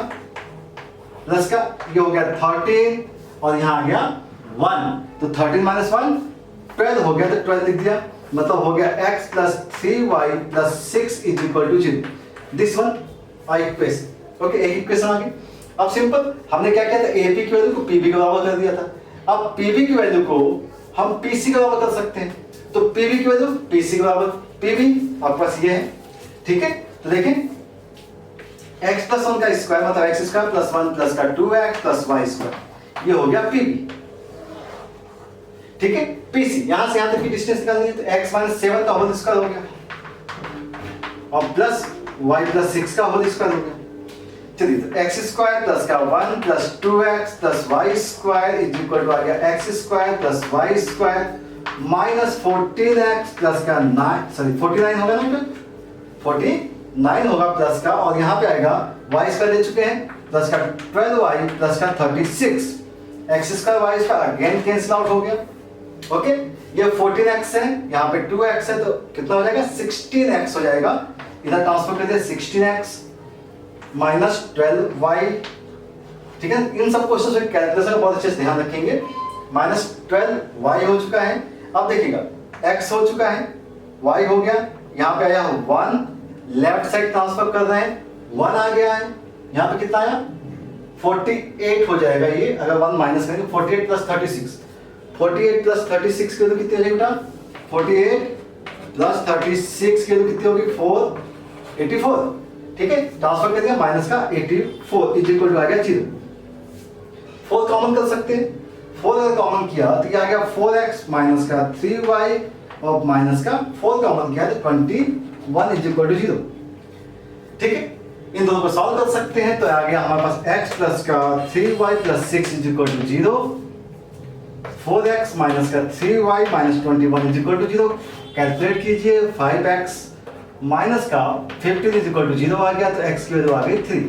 प्लस का ये हो गया 13 और यहाँ आ गया 1, तो 13 माइनस 1 12 हो गया, तो 12 लिख दिया, मतलब हो गया x plus 3y plus 6 is equal to 0। This one equation, okay, एक इक्वेशन आ गई। अब सिंपल हमने क्या किया था, AP की वैल्यू को PB के बराबर कर दिया था, अब PB की वैल्यू को हम PC के बराबर कर सकते हैं, तो PB की वैल्यू PC के बराबर, PB आपके पास ये है, ठीक है। तो देखें x प्लस 1 का स्क्वायर मतलब x स्क्वायर प्लस 1 प्लस का 2x प्लस y स्क्वायर, ये हो गया PB, ठीक है। PC यहां से यहां तक की डिस्टेंस निकालनी है तो x माइनस 7 का होल स्क्वायर हो गया और प्लस y प्लस 6 का होल स्क्वायर हो गया। चलिए तो x स्क्वायर प्लस का 1 plus 2x plus y square is equal to आ गया x square plus y square minus 14x plus का 49 होगा ना, 49 होगा प्लस का, और यहाँ पे आएगा y स्क्वायर ले चुके हैं प्लस का 12y प्लस का 36, x square y square again cancel out हो गया, ओके। ये 14x है, यहाँ पे 2x है तो कितना हो जाएगा 16x हो जाएगा, इधर ट्रांसफर कर दिया 16x माइनस 12y, ठीक है। इन सब क्वेश्चंस में कैलकुलेशन का बहुत अच्छे से ध्यान रखेंगे। माइनस 12y हो चुका है, अब देखिएगा x हो चुका है, y हो गया, यहाँ पे आया 1, लेफ्ट साइड ट्रांसफर कर रहे हैं 1 आ गया है, यहाँ पे कितना आया 48 हो जाएगा, ये अगर 1 माइनस करेंगे 48 प्लस 36, 48 प्लस 36 की वैल्यू कितनी हो जाएगी बेटा, 48 प्लस 36 की वैल्यू कितनी होगी 84, ठीक है। ट्रांसफर कर दिया माइनस का 84 इज इक्वल टू आ गया 0। 4 कॉमन कर सकते हैं, 4 अगर कॉमन किया तो ये आ गया 4x माइनस का 3y और माइनस का 4 कॉमन किया तो 21 इज इक्वल टू 0, ठीक है। इन दोनों को सॉल्व कर सकते हैं तो आ गया हमारे पास x प्लस का 3y plus 6 is equal to 0, 4x minus का 3y minus 21 is equal to 0। Calculate कीजिए 5x माइनस का 15 इज इक्वल टू 0 आ गया, तो x की वैल्यू आ गई 3,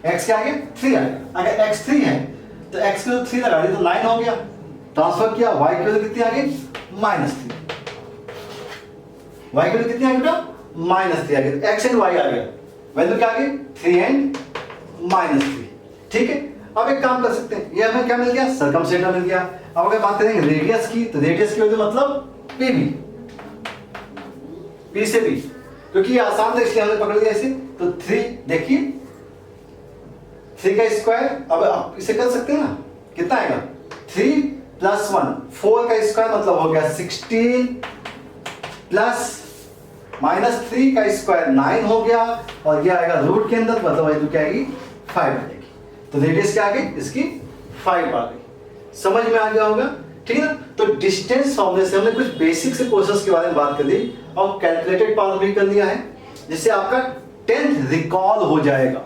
x क्या आ गया 3 आ गया, अगर x 3 है तो x की वैल्यू 3 लगा दी तो 9 हो गया, ट्रांसफर किया y की वैल्यू कितनी आ गई -3, y की वैल्यू कितनी आ गई बेटा -3 आ गई, x एंड y आ गया, वैल्यू क्या आ गई 3 एंड -3, ठीक है। अब एक काम कर सकते हैं, ये हमें क्या मिल गया सर्कमसेंटर मिल गया। अब अगर बात करेंगे रेडियस की तो रेडियस की वैल्यू मतलब PB, P से B, क्योंकि ये आसान था इसलिए हमने पकड़ लिया इसे, तो 3 देखिए 3 का स्क्वायर, अब आप इसे कर सकते हैं ना, कितना आएगा 3 प्लस 1 4 का स्क्वायर मतलब हो गया 16 प्लस माइनस 3 का स्क्वायर 9 हो गया, और ये आएगा रूट के अंदर मतलब वैल्यू क्या आएगी 5 आ जाएगी, तो रेडियस क्या आ गई इसकी 5 आ गई, समझ में आ गया होगा, ठीक है ना। तो डिस्टेंस फॉर्मूले से हमने कुछ बेसिक से क्वेश्चंस के बारे में बात कर ली और कैलकुलेटेड पार्ट भी कर लिया है, जिससे आपका 10th रिकॉल हो जाएगा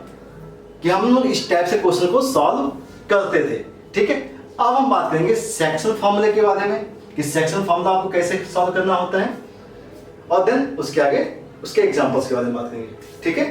कि हम लोग इस टाइप से क्वेश्चन को सॉल्व करते थे, ठीक है। अब हम बात करेंगे सेक्शन फॉर्मूले के बारे में कि सेक्शन फॉर्मूला आपको कैसे सॉल्व करना होता है, और देन उसके आगे उसके एग्जांपल्स के बारे में बात करेंगे, ठीक है।